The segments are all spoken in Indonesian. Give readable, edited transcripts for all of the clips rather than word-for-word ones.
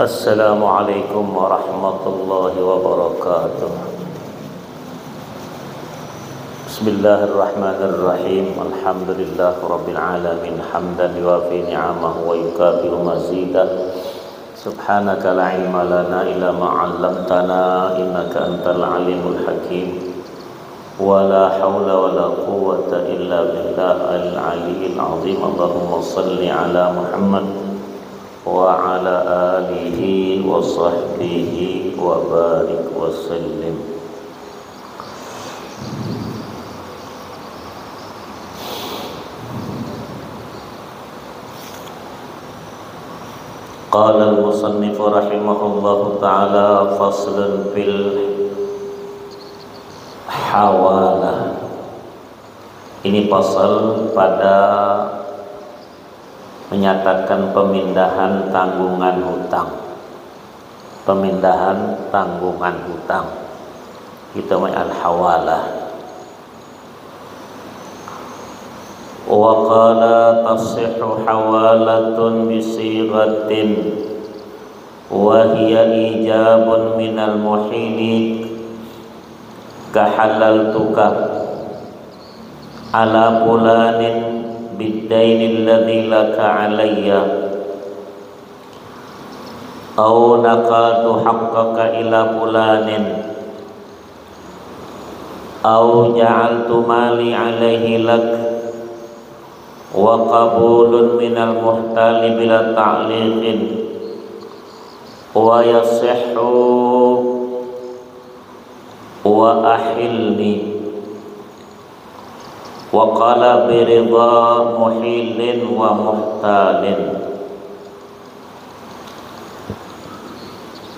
Assalamualaikum warahmatullahi wabarakatuh. Bismillahirrahmanirrahim. Alhamdulillah rabbil alamin hamdan yuwafi ni'amahu wa yukafiru mazidah. Subhanaka la ilma lana illa ma 'allamtana innaka antal alimul hakim. Wa la hawla wa la quwwata illa billahil aliyyil azim. Allahumma shalli ala Muhammad wa ala alihi wa sahbihi wa barik wa sallim. Qala al-musannif rahimahullahu ta'ala faslun fil hawalah. Ini pasal pada menyatakan pemindahan tanggungan hutang. Pemindahan tanggungan hutang itu namanya al-hawalah. Wa qala tasihhu hawalatun bisighatin wa hiya ijabun minal muhili kahalaltuka ala fulanin biddaini alladhi laka alayya aw naqaltu haqqaka ila fulanin aw ja'altu mali alayhi lak wa qabulun minal muhtali bila ta'liqin wa yasihhu wa ahilni wa qala biridha muhilin wa muhtalin.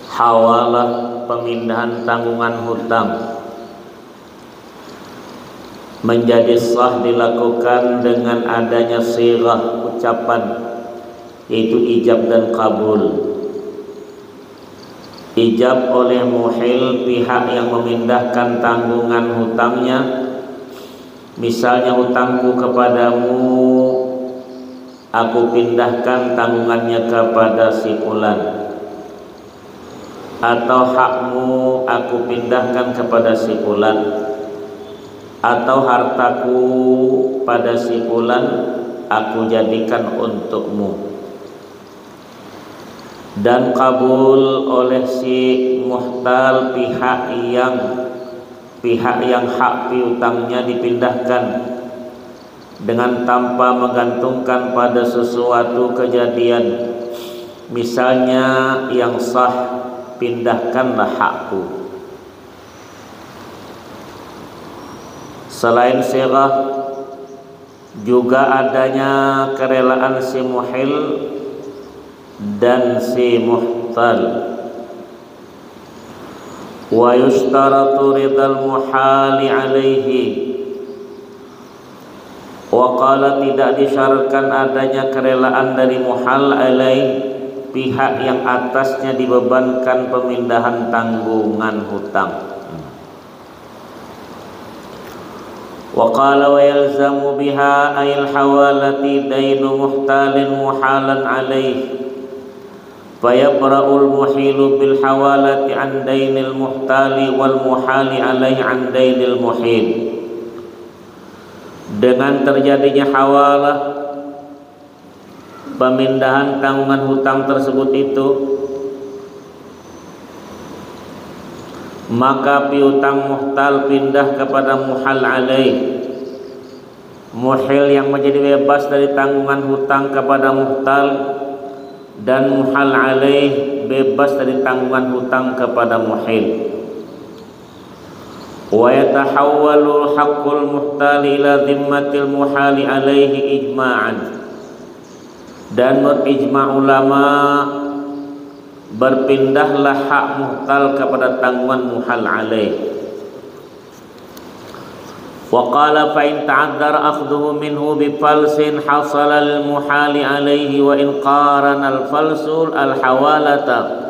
Hawalah pemindahan tanggungan hutang menjadi sah dilakukan dengan adanya sirah ucapan, yaitu ijab dan kabul. Ijab oleh muhil, pihak yang memindahkan tanggungan hutangnya. Misalnya hutangku kepadamu, aku pindahkan tanggungannya kepada si fulan. Atau hakmu aku pindahkan kepada si fulan. Atau hartaku pada si fulan aku jadikan untukmu. Dan kabul oleh si muhtal, pihak yang hak piutangnya dipindahkan dengan tanpa menggantungkan pada sesuatu kejadian. Misalnya yang sah, pindahkanlah hakku. Selain sirah, juga adanya kerelaan si muhil dan si muhtal. Wa yushtaratu ridal muhali alaihi. Wa qala, tidak disyaratkan adanya kerelaan dari muhal alaih, pihak yang atasnya dibebankan pemindahan tanggungan hutang. Wa qala wa yalzamu biha ayil hawalati dainu muhtalin muhalan alaih. Fayabra'ul muhilu bil hawalati an dainil muhtali wal muhali alaihi an dainil muhil. Dengan terjadinya hawalah, pemindahan tanggungan hutang tersebut itu, maka piutang muhtal pindah kepada muhal alaih. Muhil yang menjadi bebas dari tanggungan hutang kepada muhtal, dan muhal alaih bebas dari tanggungan hutang kepada muhil. Wa yatahawwalu haqqul muhtali ila dhimmatil muhali alaihi ijma'an. Dan berijma' ulama, berpindahlah hak muhtal kepada tanggungan muhal alaih. Wa qala fa in ta'addara akhdhuhu minhu bi falsin hasala lil muhali alaihi wa in qarana al falsul al hawalata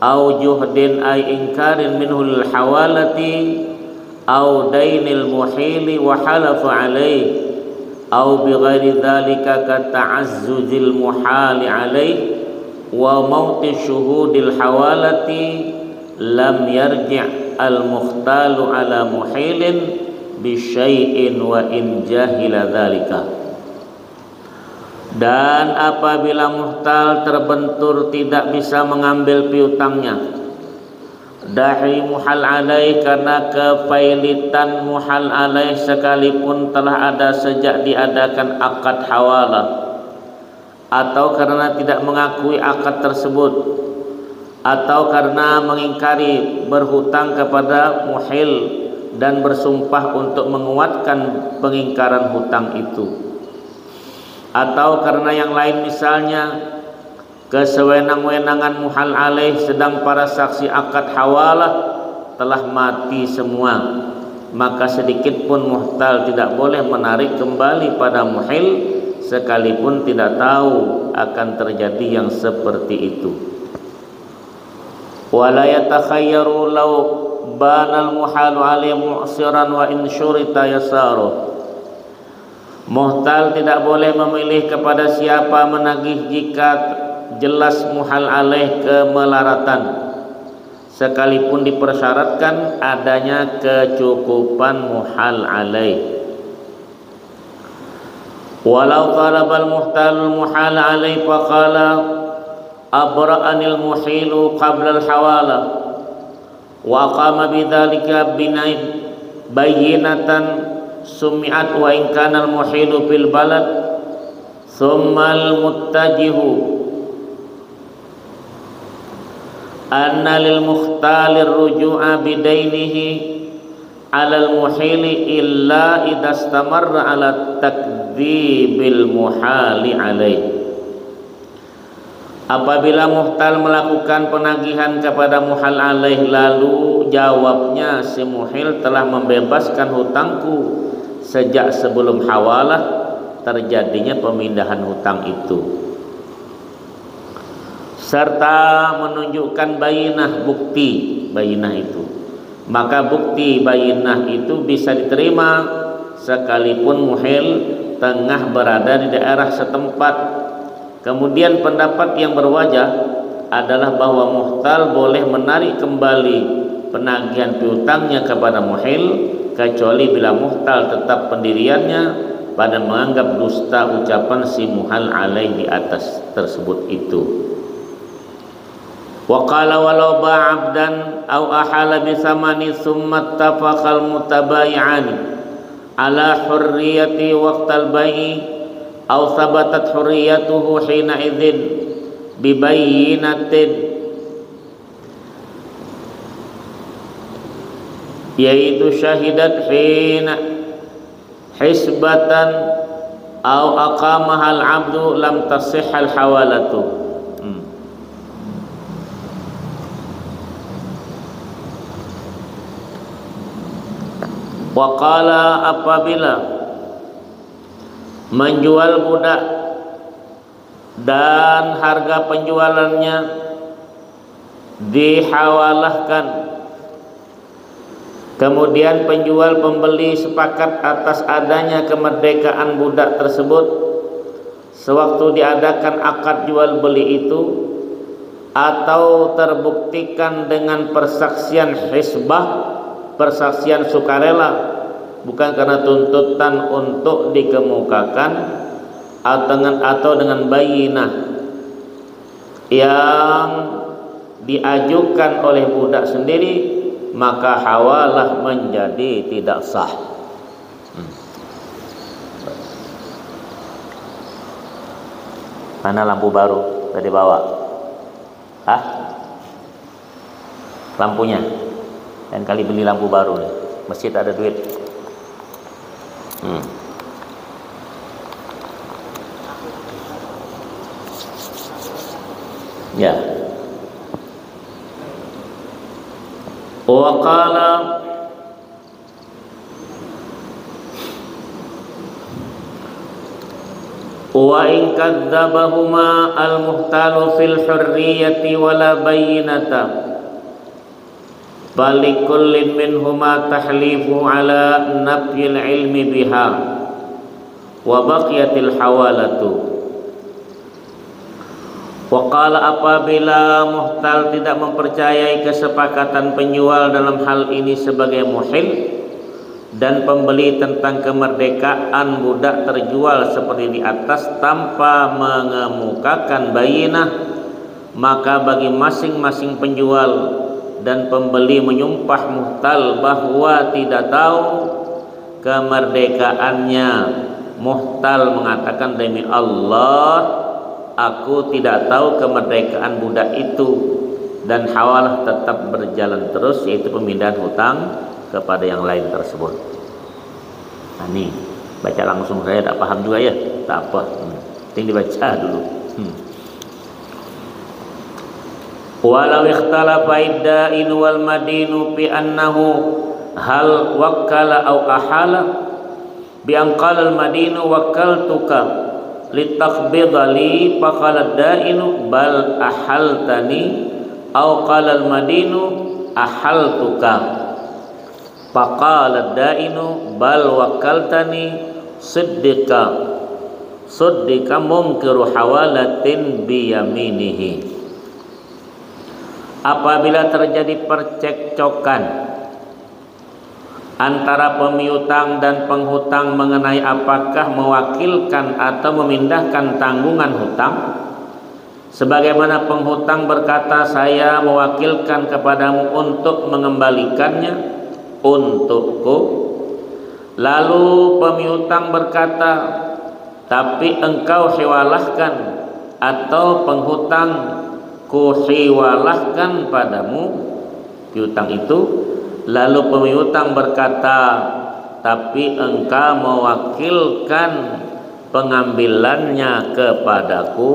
aw juhdin ay inkarin minhu al hawalati aw dainil muhili wa halafa alaihi aw bi ghairi dzalika ka ta'azzuzil muhali alaihi wa mauti syuhudil hawalati lam yarji' al mukhtalu ala muhilin bi syai'in wa in jahila dzalika. Dan apabila muhtal terbentur tidak bisa mengambil piutangnya dari muhal alaih karena kepailitan muhal alaih sekalipun telah ada sejak diadakan akad hawalah, atau karena tidak mengakui akad tersebut, atau karena mengingkari berhutang kepada muhil dan bersumpah untuk menguatkan pengingkaran hutang itu, atau karena yang lain, misalnya kesewenang-wenangan muhal alaih sedang para saksi akad hawalah telah mati semua, maka sedikit pun muhtal tidak boleh menarik kembali pada muhil sekalipun tidak tahu akan terjadi yang seperti itu. Wala yatakhayyaru law banal muhalu alaih mu'siran wa in syurita yasaruh. Muhtal tidak boleh memilih kepada siapa menagih jika jelas muhal alaih kemelaratan, sekalipun dipersyaratkan adanya kecukupan muhal alaih. Walau talabal muhtalul muhal alaih faqala abra'anil muhilu qabla al-hawala wa aqama bidzalika bayyinatan sumi'at wa in kana al-muhilu fil balad thumma al-muttajihu anna lil mukhtalir ruju'a bidainihi 'ala al-muhili illa idza istamarra 'ala takdzibil muhali 'alaihi. Apabila muhtal melakukan penagihan kepada muhal alaih lalu jawabnya, si muhil telah membebaskan hutangku sejak sebelum hawalah terjadinya pemindahan hutang itu, serta menunjukkan bayinah, bukti bayinah itu, maka bukti bayinah itu bisa diterima sekalipun muhil tengah berada di daerah setempat. Kemudian pendapat yang berwajah adalah bahwa muhtal boleh menarik kembali penagihan piutangnya kepada muhil, kecuali bila muhtal tetap pendiriannya pada menganggap dusta ucapan si muhal alaih di atas tersebut itu. Wa qala walau ba'abdan aw ahala bi thamani thumma ittafaqal mutabayi'ani ala hurriyati waqtal bai'i aw thabatat hurriyatuhu hina idzin bi bayyinatin, yaitu syahidat hina hisbatan aw aqamahal abdu lam tasihhal hawalatu. Wa qala apabila menjual budak dan harga penjualannya dihawalahkan, kemudian penjual pembeli sepakat atas adanya kemerdekaan budak tersebut sewaktu diadakan akad jual beli itu, atau terbuktikan dengan persaksian hisbah, persaksian sukarela, bukan karena tuntutan untuk dikemukakan, atau dengan bayinah yang diajukan oleh budak sendiri, maka hawalah menjadi tidak sah. Mana lampu baru tadi bawa? Lampunya. Dan kali beli lampu baru nih. Masjid ada duit. Ya. Wa qala wa in kadzabahuma al-muhtalu fil hurriyati wala bayyinata balikullin minhuma tahlifu ala nafyil ilmi biha wa baqiyatil hawalatu Waqala apabila muhtal tidak mempercayai kesepakatan penjual dalam hal ini sebagai muhil dan pembeli tentang kemerdekaan budak terjual seperti di atas tanpa mengemukakan bayinah, maka bagi masing-masing penjual dan pembeli menyumpah muhtal bahwa tidak tahu kemerdekaannya. Muhtal mengatakan, demi Allah aku tidak tahu kemerdekaan budak itu, dan hawalah tetap berjalan terus, yaitu pemindahan hutang kepada yang lain tersebut. Nah, ini baca langsung, saya tak paham juga ya, tak apa, penting dibaca dulu. Walau ikhtalafa idda'in wal madinu bi annahu hal wakkala au ahala bi an qala al madinu wakkaltuka litakbidha li faqala ad-da'inu bal ahaltani au qala al madinu ahaltuka faqala ad-da'inu bal wakkaltani siddiqa mumkiru hawalatin biyaminihi. Apabila terjadi percekcokan antara pemiutang dan penghutang mengenai apakah mewakilkan atau memindahkan tanggungan hutang, sebagaimana penghutang berkata, saya mewakilkan kepadamu untuk mengembalikannya untukku, lalu pemiutang berkata, tapi engkau hiwalahkan, atau penghutang kuhiwalahkan padamu piutang itu, lalu pemiutang berkata, tapi engkau mewakilkan pengambilannya kepadaku,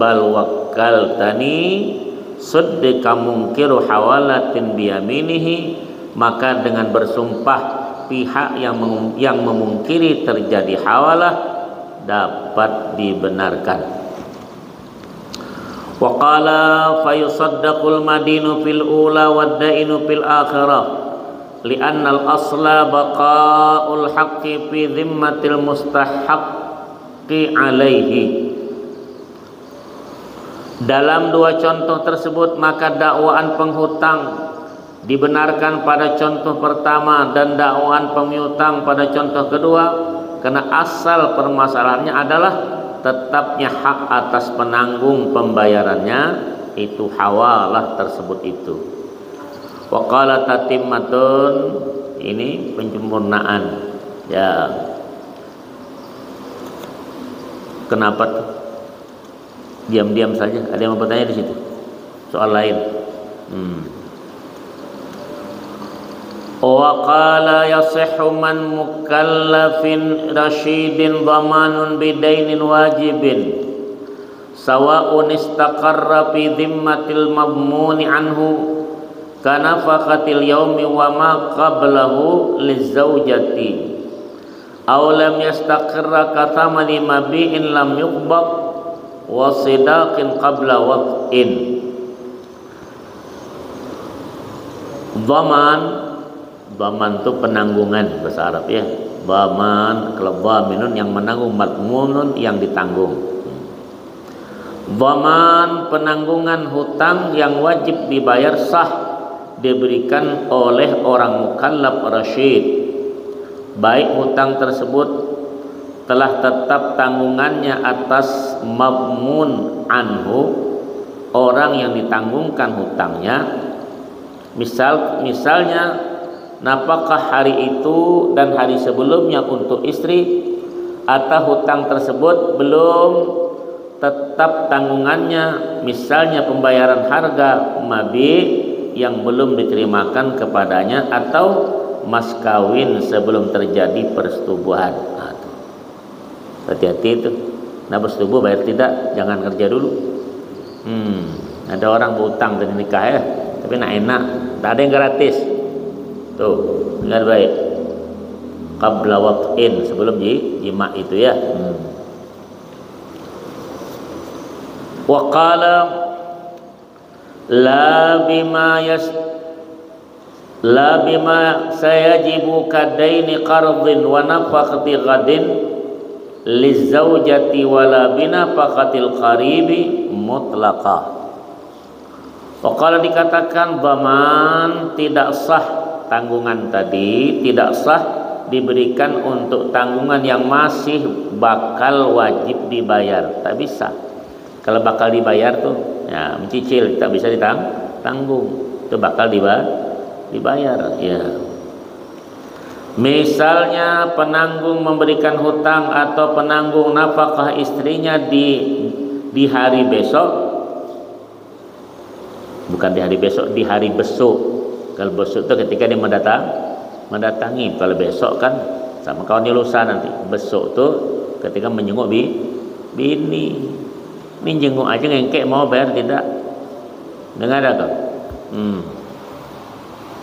bal wakkaltani siddiqa mungkiru hawalatin biyaminihi, maka dengan bersumpah pihak yang memungkiri terjadi hawalah dapat dibenarkan. Wa qala fayusaddaqul madinu fil ula wad da'inu fil akhirah li'anna al-asla baqa'ul haqqi fi dhimmatil mustahaqqi alaihi. Dalam dua contoh tersebut maka dakwaan penghutang dibenarkan pada contoh pertama dan dakwaan pemiutang pada contoh kedua, karena asal permasalahannya adalah tetapnya hak atas penanggung pembayarannya, itu hawalah tersebut itu. Wa qala tatimmatun, ini penyempurnaan. Ya. Kenapa tuh? Diam-diam saja. Ada yang mau bertanya di situ? Soal lain. Wa qala yasihhu man mukallafin rasyidin dhamanun bidainin wajibin sawa'un istaqarra fi dhimmatil madmuni anhu kanafaqatil yaumi wa ma qablahu lizawjati aw lam yastaqirra kathamani mabi'in lam yuqbad wa sidaqin qabla waq'in. Dhaman itu penanggungan bahasa Arab ya. Dhaman, kalau dhaminun yang menanggung, madmunun yang ditanggung. Dhaman penanggungan hutang yang wajib dibayar sah diberikan oleh orang mukallaf rasyid, baik hutang tersebut telah tetap tanggungannya atas madmun anhu, orang yang ditanggungkan hutangnya. Misalnya nafkah hari itu dan hari sebelumnya untuk istri, atau hutang tersebut belum tetap tanggungannya, misalnya pembayaran harga mabi yang belum diterimakan kepadanya, atau mas kawin sebelum terjadi persetubuhan. Nah, hati-hati itu. Nah, bersetubuh bayar tidak, jangan kerja dulu. Ada orang berutang dan nikah ya, tapi enak, tak ada yang gratis. Tuh, dengar baik. Qabla waq'in, sebelum jima itu ya. Wa qala la bima sayajibu kadaini qardin wa nafaqati ghadin lizaujati wala binafaqatil qaribi mutlaqah. Kalau dikatakan dhaman tidak sah tanggungan tadi, tidak sah diberikan untuk tanggungan yang masih bakal wajib dibayar, tak bisa. Kalau bakal dibayar tuh ya mencicil, tak bisa ditanggung, itu bakal dibayar ya. Misalnya penanggung memberikan hutang atau penanggung nafkah istrinya di hari besok, bukan di hari besok, di hari besok. Kalau besok itu ketika dia mendatangi. Kalau besok kan sama kawannya lusa nanti. Besok tuh ketika menjenguk bini. Ini jenguk aja ngengkek mau bayar tidak? Dengar ada kau?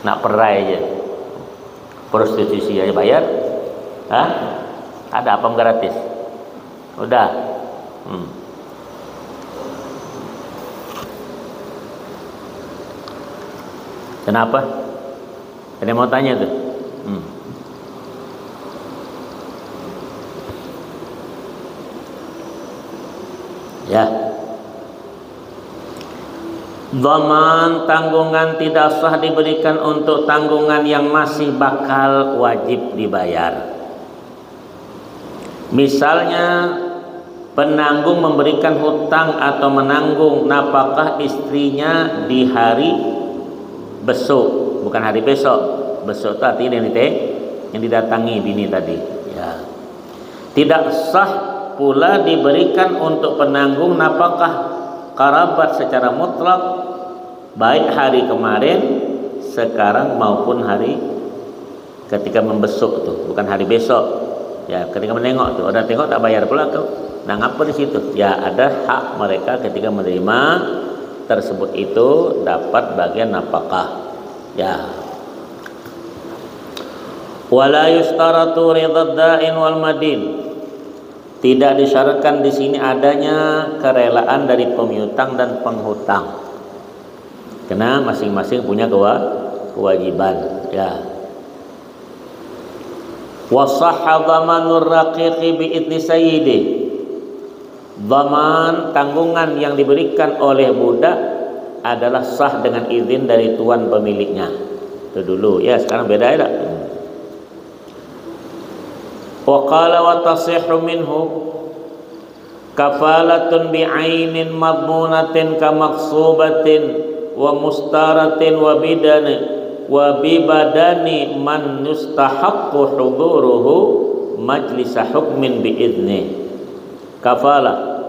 Nak perai aja. Prostitusi aja bayar. Hah? Ada apa gratis? Udah. Kenapa? Ada yang mau tanya tuh? Ya. Dhaman tanggungan tidak sah diberikan untuk tanggungan yang masih bakal wajib dibayar. Misalnya penanggung memberikan hutang atau menanggung nafkah istrinya di hari besok, bukan hari besok. Besok itu artinya yang didatangi bini tadi ya. Tidak sah pula diberikan untuk penanggung nafkah kerabat secara mutlak, baik hari kemarin, sekarang maupun hari ketika membesuk tuh, bukan hari besok ya. Ketika menengok tuh, udah tengok tak bayar pula tuh. Nah ngapa di situ? Ya ada hak mereka ketika menerima tersebut itu dapat bagian nafkah ya. Wala yustaratu ridad da'in wal madin. Tidak disyaratkan di sini adanya kerelaan dari pemiutang dan penghutang, karena masing-masing punya kewajiban ya. Wa sahha dhamanur raqiqi bi idni sayyidi. Dhaman tanggungan yang diberikan oleh budak adalah sah dengan izin dari tuan pemiliknya. Itu dulu ya, sekarang beda ya. Wa qala wa tasihhu minhu kafalatun bi'ainin madmunatin ka maqsubatin wa mustaratin wa bibadani man yustahaqqu huduruhu majlisa hukmin bi'izni. Kafalah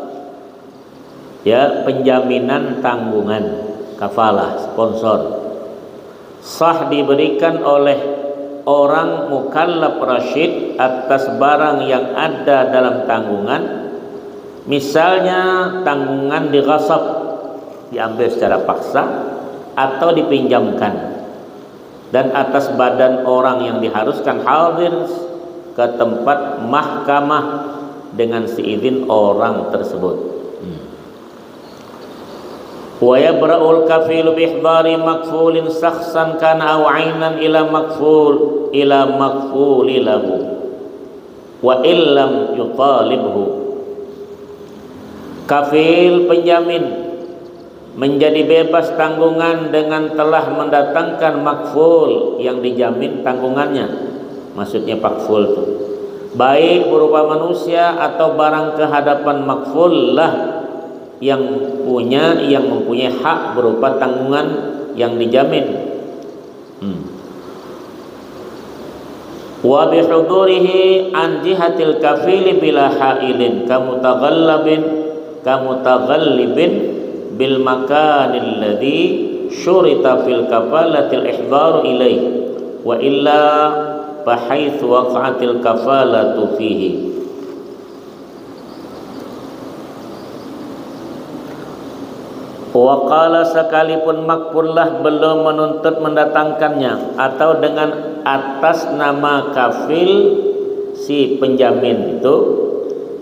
ya, penjaminan tanggungan. Kafalah sponsor sah diberikan oleh orang mukallaf rasyid atas barang yang ada dalam tanggungan. Misalnya tanggungan dighasab, diambil secara paksa atau dipinjamkan, dan atas badan orang yang diharuskan hadir ke tempat mahkamah dengan seizin orang tersebut. Wa yabra'ul kafilu bihdari makfulin sakhsan kana aw 'ainan ila makfuli lahu wa illam yutalibhu. Kafil penjamin menjadi bebas tanggungan dengan telah mendatangkan makful yang dijamin tanggungannya. Maksudnya makful itu baik berupa manusia atau barang kehadapan makful lah yang mempunyai hak berupa tanggungan yang dijamin. Wa bihudurihi an jihatil kafili bila hailin kamutaghallibin bil makanil ladzi syurita fil kafalatil ihdaru ilaih wa illa fahaitsu waqa'atil kafalatu fihi. Waqala sekalipun makfullah belum menuntut mendatangkannya atau dengan atas nama kafil si penjamin itu,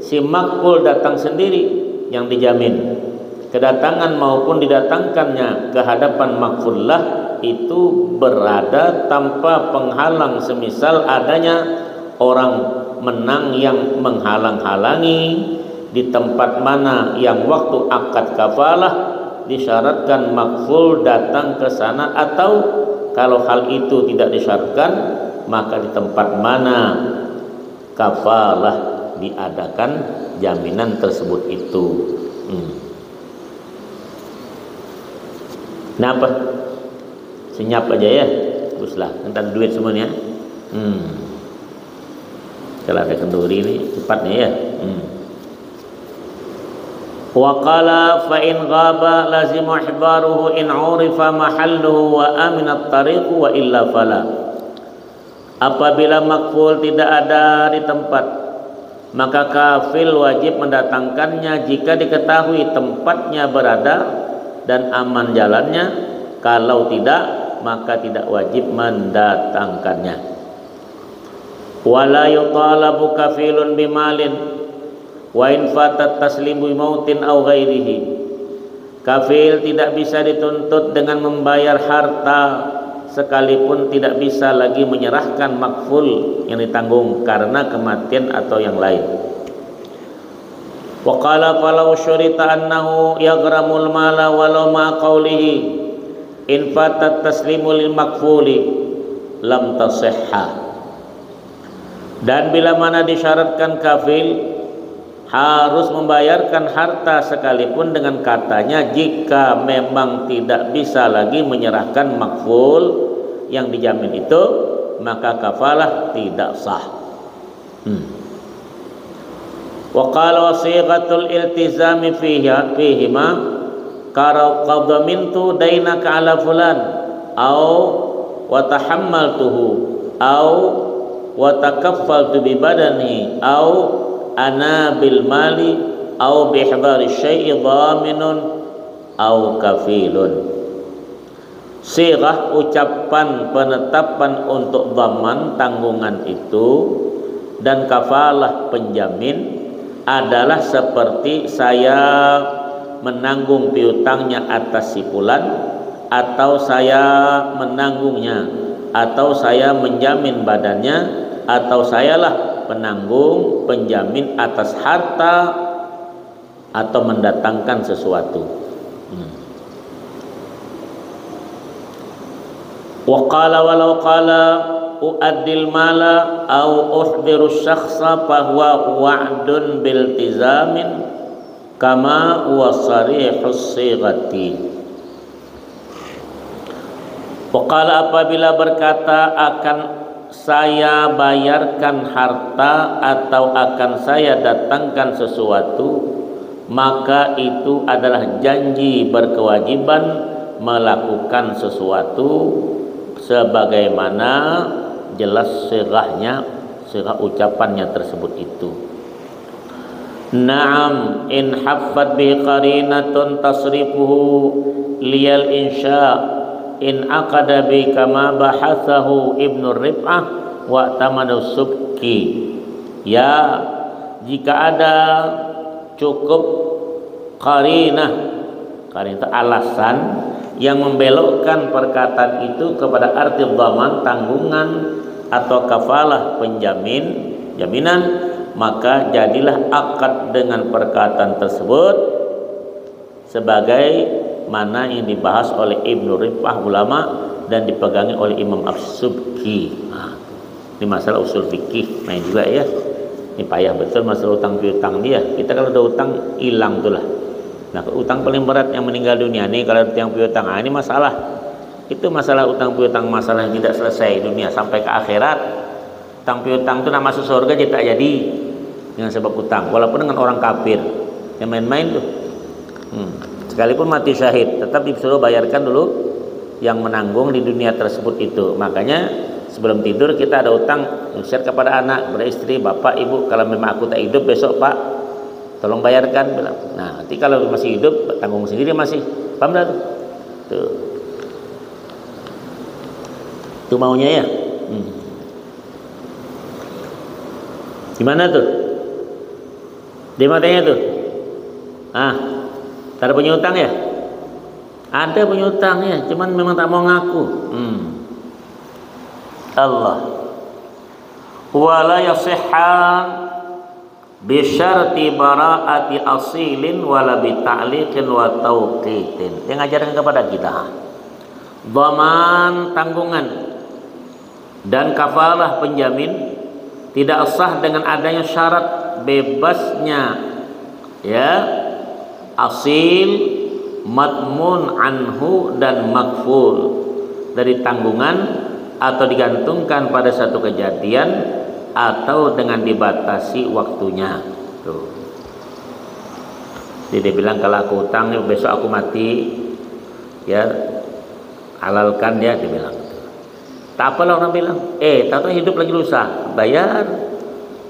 si makful datang sendiri yang dijamin, kedatangan maupun didatangkannya ke hadapan makfullah itu berada tanpa penghalang, semisal adanya orang menang yang menghalang-halangi, di tempat mana yang waktu akad kafalah disyaratkan makful datang ke sana, atau kalau hal itu tidak disyaratkan maka di tempat mana kafalah diadakan jaminan tersebut itu. Kenapa? Senyap aja ya, teruslah tentang duit semuanya. Kalau ada kenduri ini cepatnya ya. Wa qala fa in ghaba lazim ihbaruhu in urifa mahalluhu wa amina at-tariq wa illa fala. Apabila makful tidak ada di tempat, maka kafil wajib mendatangkannya jika diketahui tempatnya berada dan aman jalannya. Kalau tidak, maka tidak wajib mendatangkannya. Wala yutalabu kafilun bimalin wa in fatat taslimu mautin aw ghairihi. Kafil tidak bisa dituntut dengan membayar harta sekalipun tidak bisa lagi menyerahkan makful yang ditanggung karena kematian atau yang lain. Wa qala falau syurita annahu yaghramul mala walau ma qawlihi in fatat taslimu lil makfuli lam tasihha. Dan bila mana disyaratkan kafil harus membayarkan harta sekalipun dengan katanya jika memang tidak bisa lagi menyerahkan makful yang dijamin itu, maka kafalah tidak sah. Wa qala sighatul iltizami fihima qarau qadamintu dainaka ala fulan au wa tahammaltuhu au wa takaffaltu bi badani au ana bil mali au bi ihdari syai'i dhaminun au kafilun. Sirah ucapan penetapan untuk dhaman tanggungan itu dan kafalah penjamin adalah seperti saya menanggung piutangnya atas si fulan, atau saya menanggungnya, atau saya menjamin badannya, atau sayalah penanggung penjamin atas harta atau mendatangkan sesuatu. Wa qala walau qala uaddil mala au uhdiru syakhsa fahuwa wa'dun biltizamin kama huwa sarihus sighati. Wa qala apabila berkata akan saya bayarkan harta atau akan saya datangkan sesuatu, maka itu adalah janji berkewajiban melakukan sesuatu sebagaimana jelas sirahnya, sirah ucapannya tersebut itu. Naam in haffat bi qarinatun tasrifuhu liyal insya in aqada bi kama bahathahu Ibnu Rib'ah wa tamanu subki. Ya, jika ada cukup qarinah, qarinah itu alasan yang membelokkan perkataan itu kepada arti dhaman, tanggungan atau kafalah penjamin, jaminan, maka jadilah akad dengan perkataan tersebut sebagai mana yang dibahas oleh Ibnu Rif'ah ulama dan dipegangi oleh Imam As-Subki. Ini masalah usul fikih main juga ya. Ini payah betul masalah utang piutang dia. Kita kalau ada utang hilang tuh lah. Nah, utang paling berat yang meninggal dunia nih kalau utang piutang. Ini masalah. Itu masalah utang piutang, masalah yang tidak selesai dunia sampai ke akhirat. Utang piutang itu nak masuk surga tak jadi dengan sebab utang, walaupun dengan orang kafir. Yang main-main tuh. Sekalipun mati syahid, tetap disuruh bayarkan dulu yang menanggung di dunia tersebut itu. Makanya sebelum tidur kita ada utang nasihat kepada anak, beristri, bapak, ibu, kalau memang aku tak hidup besok pak, tolong bayarkan. Nah, nanti kalau masih hidup tanggung sendiri masih. Paham dah tuh? Tuh. Itu maunya ya. Gimana tuh? Di matanya tuh? Tak ada punya utang ya? Ada punya utang ya, cuman memang tak mau ngaku. Allah. wala yasihha bi syarti bara'ati asilin wala bi ta'liqin wa tauqitin. Yang ngajarkan kepada kita dhaman, tanggungan, dan kafalah, penjamin, tidak sah dengan adanya syarat bebasnya ya asil, madmun anhu, dan makful dari tanggungan atau digantungkan pada satu kejadian atau dengan dibatasi waktunya. Tuh. Jadi dia bilang kalau aku utang besok aku mati, ya halalkan ya, dia bilang. Tak apalah orang bilang, tahu hidup lagi lusa, bayar.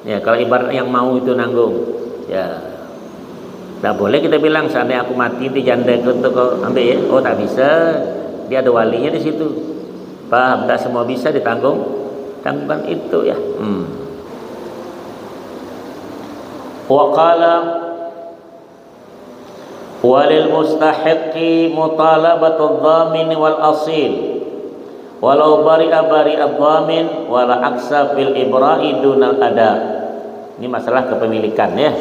Ya kalau ibarat yang mau itu nanggung, ya tak boleh kita bilang seandainya aku mati di janda untuk kau ambil ya. Oh tak bisa, dia ada walinya di situ. Paham? Tak semua bisa ditanggung, tanggungan itu ya. Waqala walil mustahiqi mutalabatu dhamin wal asil walau bari'a dhamin wala aksa fil ibra'i dunal ada. Ini masalah kepemilikan ya.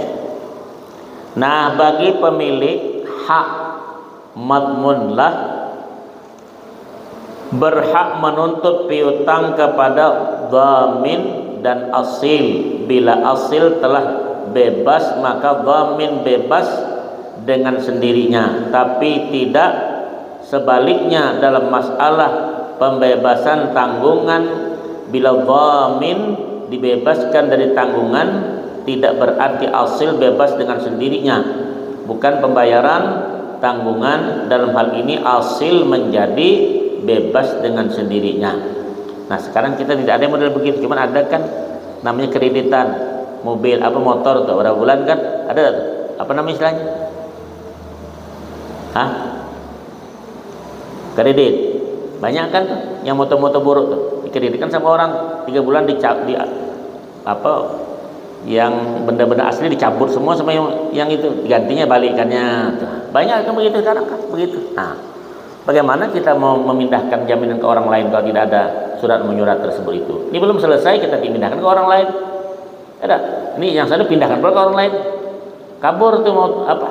Nah, bagi pemilik hak madmunlah berhak menuntut piutang kepada dhamin dan asil. Bila asil telah bebas, maka dhamin bebas dengan sendirinya, tapi tidak sebaliknya dalam masalah pembebasan tanggungan. Bila dhamin dibebaskan dari tanggungan, tidak berarti asil bebas dengan sendirinya. Bukan pembayaran tanggungan, dalam hal ini asil menjadi bebas dengan sendirinya. Nah sekarang kita tidak ada model begitu, cuman ada kan namanya kreditan mobil apa motor tuh berapa bulan kan ada tuh. Apa namanya istilahnya? Kredit. Banyak kan tuh yang motor-motor buruk tuh dikreditkan sama orang 3 bulan yang benda-benda asli dicabut semua sama yang itu digantinya balikannya tuh. Banyak kan begitu sekarang kan begitu. Nah bagaimana kita mau memindahkan jaminan ke orang lain kalau tidak ada surat menyurat tersebut itu? Ini belum selesai kita dipindahkan ke orang lain. Ada. Ini yang saya pindahkan ke orang lain. Kabur tuh mau apa?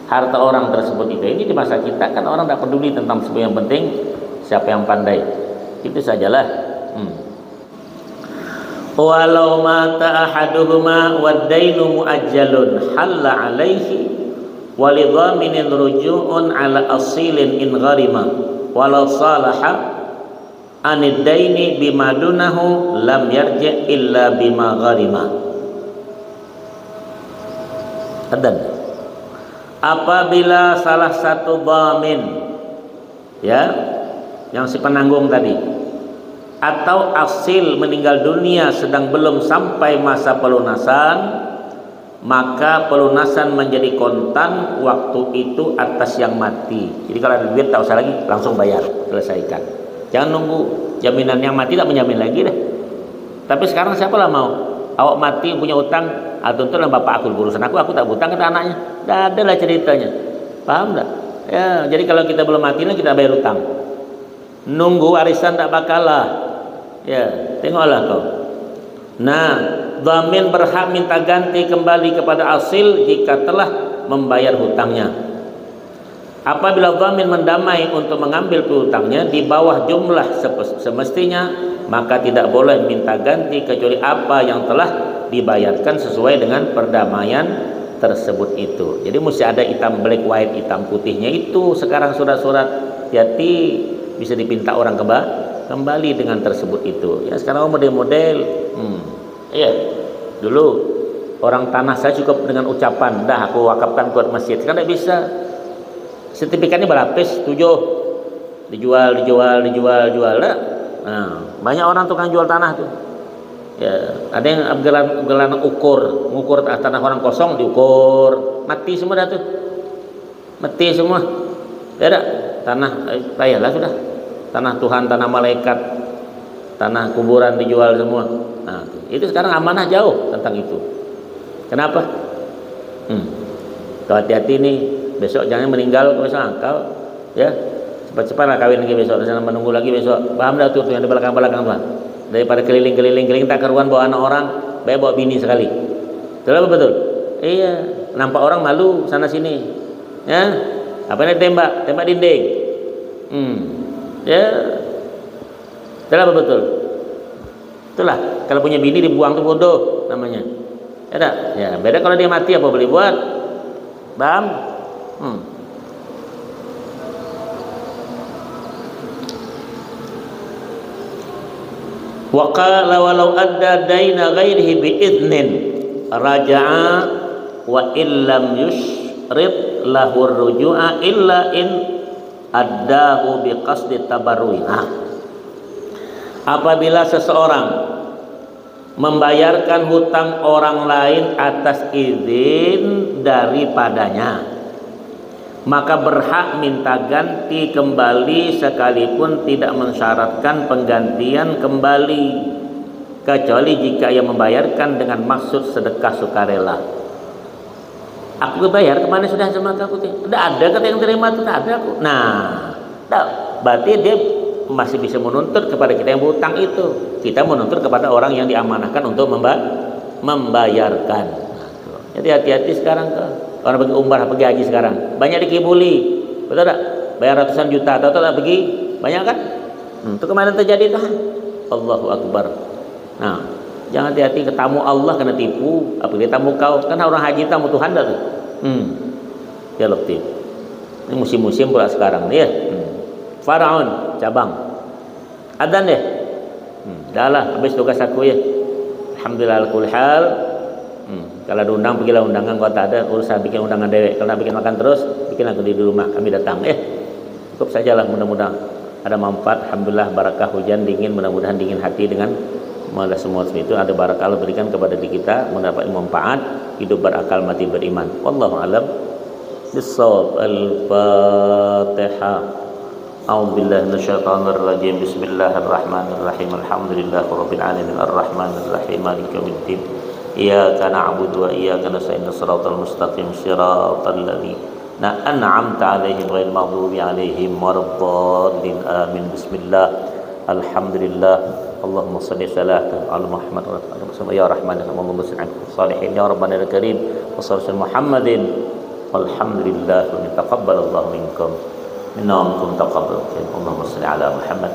Harta orang tersebut itu. Ini di masa kita kan orang tidak peduli tentang sesuatu yang penting siapa yang pandai. Itu sajalah. Walau mata ahaduhuma wad-dainu muajjalun halla alaihi walidhaminin ruju'un ala asilin in gharima walau salaha anid-daini bima dunahu lam yarji' illa bima gharima. Dan apabila salah satu dhamin ya yang si penanggung tadi atau asil meninggal dunia sedang belum sampai masa pelunasan, maka pelunasan menjadi kontan waktu itu atas yang mati. Jadi kalau ada duit tak usah lagi, langsung bayar, selesaikan. Jangan nunggu jaminan yang mati, tak menjamin lagi deh. Tapi sekarang siapa lah mau awak mati punya utang, tentulah bapak aku berurusan aku tak utang ke anaknya. Tidak ada lah ceritanya. Paham tak? Ya, jadi kalau kita belum mati kita bayar utang. Nunggu warisan tak bakal lah. Ya, tengoklah kau. Nah, dhamin berhak minta ganti kembali kepada asil jika telah membayar hutangnya. Apabila dhamin mendamai untuk mengambil piutangnya di bawah jumlah semestinya, maka tidak boleh minta ganti kecuali apa yang telah dibayarkan sesuai dengan perdamaian tersebut itu. Jadi mesti ada hitam black white, hitam putihnya itu. Sekarang surat-surat hati bisa dipinta orang kembali dengan tersebut itu. Ya sekarang model-model. Iya. Dulu orang tanah saya cukup dengan ucapan, dah aku wakafkan buat masjid. Sekarang tidak bisa. Sertifikatnya berlapis 7, dijual lah. Nah, banyak orang tukang jual tanah tuh. Ya, ada yang gelan ngukur tanah orang kosong diukur, mati semua dah tuh. Mati semua. Ya ada tanah bayarlah sudah. Tanah Tuhan, tanah malaikat, tanah kuburan dijual semua. Nah, itu sekarang amanah jauh tentang itu. Kenapa? Kau hati-hati nih. Besok jangan meninggal besok kau ya cepat-cepatlah kawin lagi besok, jangan menunggu lagi besok. Paham dah tuh yang di belakang tuh. daripada keliling tak karuan bawa anak orang, baik bawa bini sekali. Betul apa betul? Iya, nampak orang malu sana sini. Ya, apa ini tembak dinding. Ya, betul apa betul? Itulah kalau punya bini dibuang tuh bodoh namanya. Ya tak? Ya, beda kalau dia mati apa boleh buat? Paham? Wa qala walau adda daina ghairihi bi idnin raja'a wa illam yushrid lahu ruju'a illa in addahu bi qasdi tabarru'i. Apabila seseorang membayarkan hutang orang lain atas izin daripadanya, maka berhak minta ganti kembali sekalipun tidak mensyaratkan penggantian kembali, kecuali jika ia membayarkan dengan maksud sedekah sukarela. Aku bayar kemana sudah sama aku? Tidak ada kata yang terima itu, tidak ada aku. Nah, berarti dia masih bisa menuntut kepada kita yang berhutang itu. Kita menuntut kepada orang yang diamanahkan untuk membayarkan. Jadi hati-hati sekarang tuh. Orang pergi umrah, pergi haji sekarang banyak dikibuli, betul tak? Bayar ratusan juta, tahu tak pergi banyak kan? Itu kemarin terjadi tuh. Allahu Akbar. Nah, jangan hati-hati ketamu Allah kena tipu. Apalagi tamu kau, kan orang haji tamu Tuhan dah tuh. Ya lebih. Ini musim-musim pula sekarang nih ya. Faraun cabang. Adzan deh. Dah lah habis tugas aku ya. Alhamdulillah kulli hal. Kalau diundang pergilah undangan, kalau tak ada urusan bikin undangan dewek. Kalau nak bikin makan terus, bikin aku di rumah, kami datang. Cukup sajalah, mudah-mudahan ada manfaat. Alhamdulillah barakah hujan dingin, mudah-mudahan dingin hati dengan semua itu ada barakah Allah berikan kepada diri kita, mendapat manfaat hidup berakal mati beriman. Wallahu alam bissawab. Al-Fatihah. A'udzubillahi minasyaitonir rajim. Bismillahirrahmanirrahim. Alhamdulillahirabbil alamin arrahmanir rahim maliki yaumiddin. Iyyaka na'budu wa iyyaka nasta'in shiratal mustaqim shiratal ladzina an'amta 'alaihim ghairil maghdubi 'alaihim waladdallin amin. Bismillah. Alhamdulillah. Allahumma shalli ala Muhammad wa ala ya rahman Allahumma shalli ala salihin ya rabbana ya karim wa salli Muhammadin walhamdulillah wa taqabbalallahu minkum minna wa minkum taqabbal. Allahumma shalli ala Muhammad